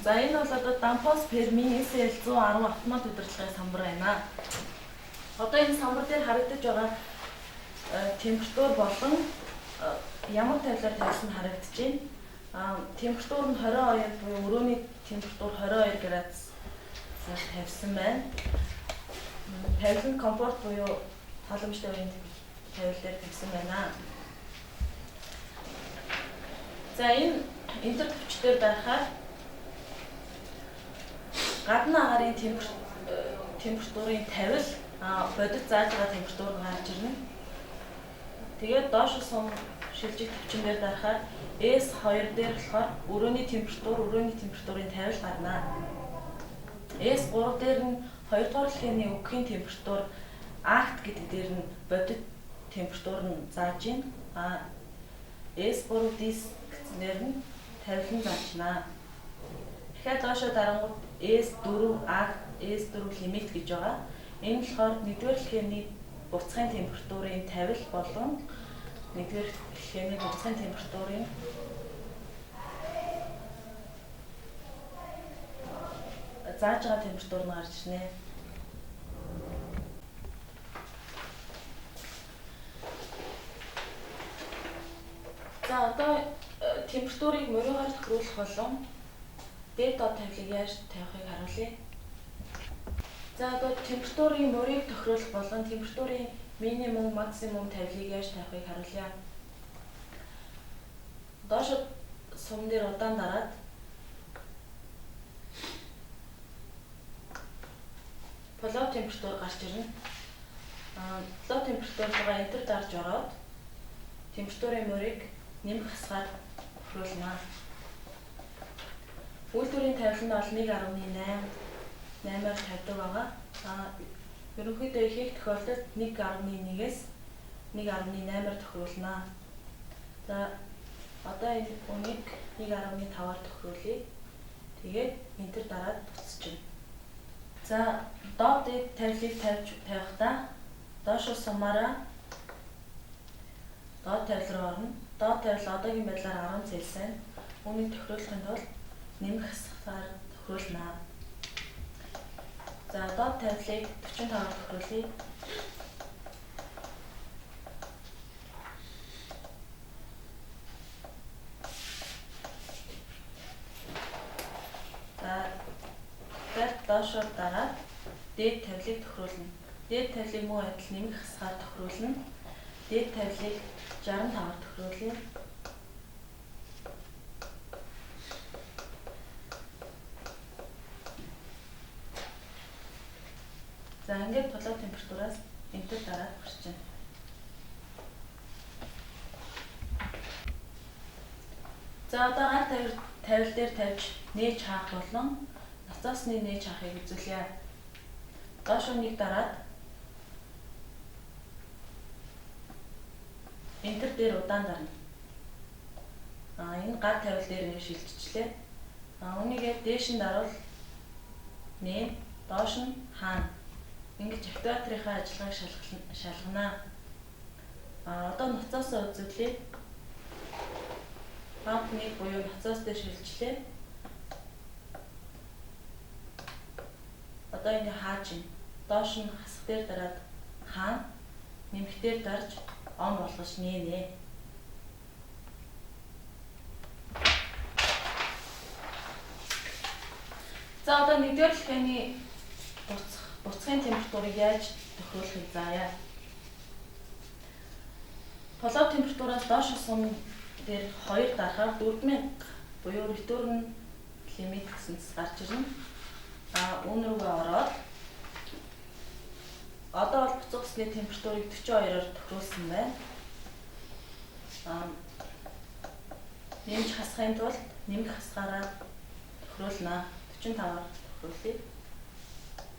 За энэ бол одоо Danfoss Permin SL110 автомат удирдлагын самбар байна. Одоо энэ самбар дээр харагдаж байгаа температур болон ямар тавилаар тавьсан харагдаж байна. Температур нь 22 буюу өрөөний температур 22 градусаар тавьсан байна. Тавилан комфорт буюу халамжтай үеийн тавил дээр тавьсан байна. За энэ энтер төвчдөр байхаар гадны агарын температурын тавил бодит зааж байгаа температур гарч ирнэ. Тэгээд доош сум шилжих төвчнээр дарахаар S2 дээр болохоор өрөөний температурын тавил гарна. S3 дээр нь 2 дугаар дэлхийний өгөхийн температур акт гэдэг дээр нь бодит температур нь зааж байна. S3 дискнэр нь тавилан заажна. Тэгэхээр доошоо дарангууд S4 акт, S4 лимит гэж байгаа. Энэ болохоор 1-р дэлхийний буцахын температурын тавил болон 1-р дэлхийний буцахын температурын зааж байгаа температур нь гарч ирнэ. За одоо температурыг мориогоор тохируулах болон дээд доод тавилыг яаж тавихыг харуулъя. За одоо температурын морийг тохируулах болон температурын минимум, максимум тавилыг яаж тавихыг харуулъя. Доошо сум дээр удаан дараад плот температур гарч ирнэ. Плот температуртойгоо энтер дарж ороод температурын морийг нэмэх хасгаар тохируулна. Үйлдвэрийн тавилан нь бол 1.8-аар тавьдаг байгаа. Ерөнхийдөө ихэнх тохиолдолд 1.1-ээс 1.8-аар тохируулна. За одоо энэ үнийг 1.5-аар тохируулъя. Тэгээд энтер дараад буцчихна. За доод тавилыг тавихдаа доошо сумаараа доод тавил руу орно. Доод тавил одоогийн байдлаар 10 Цельсиус. Үүнийг тохируулахын тулд нэмэх хасгаар тохируулна. За доод тавилыг 45-аар тохируулъя. За дахиад доошоор дараад дээд тавилыг тохируулна. Дээд тавилыг муу адил нэмэх хасгаар тохируулна. Дээд тавилыг 65-аар тохируулъя. За ингээд плот температураас энтер дараад гарчна. За одоо гар тавил дээр тавьж нээж хаах болон ноцоосны нээж хаахыг үзүүлье. Доошоо нэг дараад энтер дээр удаан дарна. Энэ гар тавил дээр ингэ шилжчихлээ. Үүнийгээ дээш нь дарвал нэм, доош нь хаана. Ингэж актуаторынхаа ажиллагааг шалгана. Одоо ноцоосоо үзүүлье. Памп 1 буюу ноцоос дээр шилжлээ. Одоо ингэ хааж байна. Доош нь хасах дээр дараад хаана, нэмэх дээр дарж он болгож нээнэ. За одоо 1-р дэлхийний буцахын температурыг яаж тохируулахыг заая. Плот температураас доош сум дээр 2 дарахаар 4000 буюу return limit гэсэнс гарч ирнэ. Үүн рүүгээ ороод одоо бол буцах усны температурыг 42-оор тохируулсан байна. Нэмж хасахын тулд нэмэх хасгаараа тохируулна. 45-аар тохируулъя.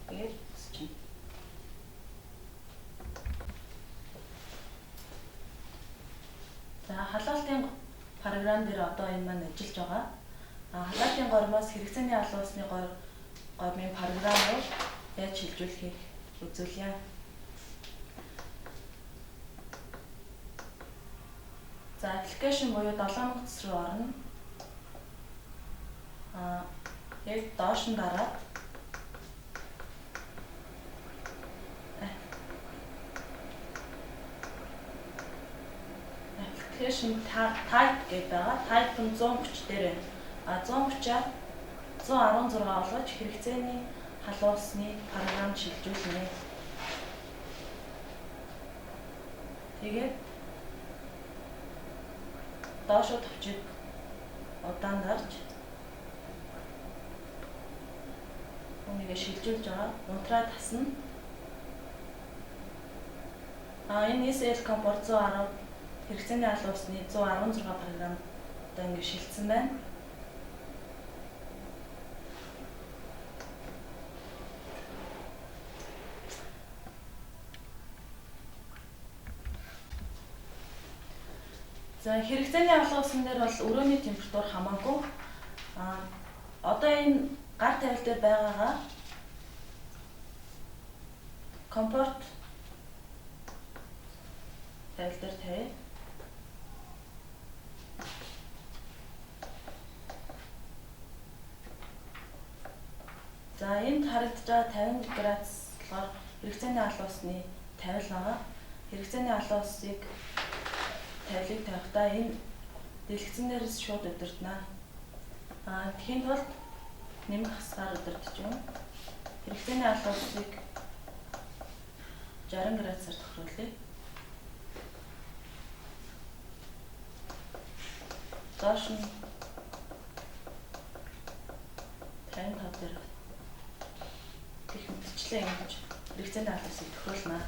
Тэгээд буцчихна. За халаалтын програм дээр одоо энэ маань ажиллаж байгаа. Халаалтын гормоос хэрэгцээний алуун усны гормын програм руу яаж шилжүүлэхийг үзүүлье. За аппликейшн буюу 7000 цэс рүү орно. Яг доош нь дараад application type гэдэг байгаа. Type нь 130 дээр байна. 130-аар 116 болгож хэрэгцээний халуусны програмд шилжүүлнэ. Тэгээд доошо төвчид удаан дарж үүнийг шилжүүлж байгаа. Унтраа тасна. Энэ ESL компорт 110 хэрэгцээний халуусны 116 програмд ингэ шилжсэн байна. За хэрэгцээний халуусан дээр бол өрөөний температур хамаагүй. Одоо энэ гар тавил дээр байгаагаа компорт тавил дээр тавь. За энд харагдаж байгаа 50 градус болохоор хэрэгцээний халуусны тавил байгаа. Хэрэгцээний халуусыг тавилыг тавихдаа энэ дэлгэцнээрээс шууд удирдана. Тэхийн тулд нэмэх хасгаар удирдах юм. Хэрэгцээний халуусыг 60 градусаар тохируулъя. Доош нь 55 дээр гэх мэтчлээ ингэж хэрэгцээний халуусыг тохируулна.